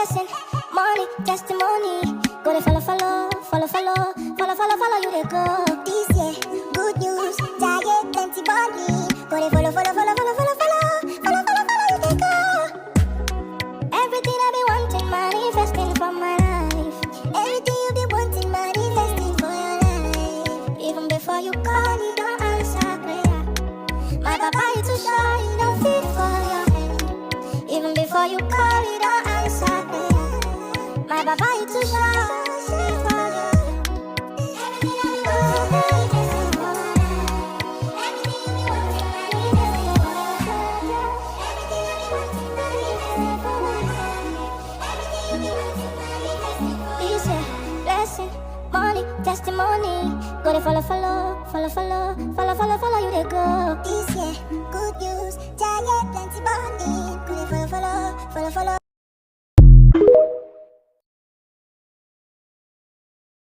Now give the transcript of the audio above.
blessing, money, testimony. Go they follow, follow, follow, follow, follow, follow, follow you they go. This year, good news, giant plenty money. Go they follow, follow, follow, follow, follow, follow, follow, follow, follow you they go. Everything I be wanting, manifesting for my life. Everything you be wanting, manifesting for your life. Even before you call, you don't answer prayer. My papa is too shy, you don't fit for your hand. Even before you call, you don't answer prayer. My papa is too shy, you don't fit for your hand. Everything I be wanting, manifesting for my life. Everything you be wanting, manifesting for your life. Everything I be wanting, manifesting for my life. Everything you be wanting, manifesting for your life. This year, blessing, money, testimony. Go they follow, follow, follow, follow, follow, follow, follow you they go. This year, good news, giant plenty money. Go they follow, follow, follow, follow.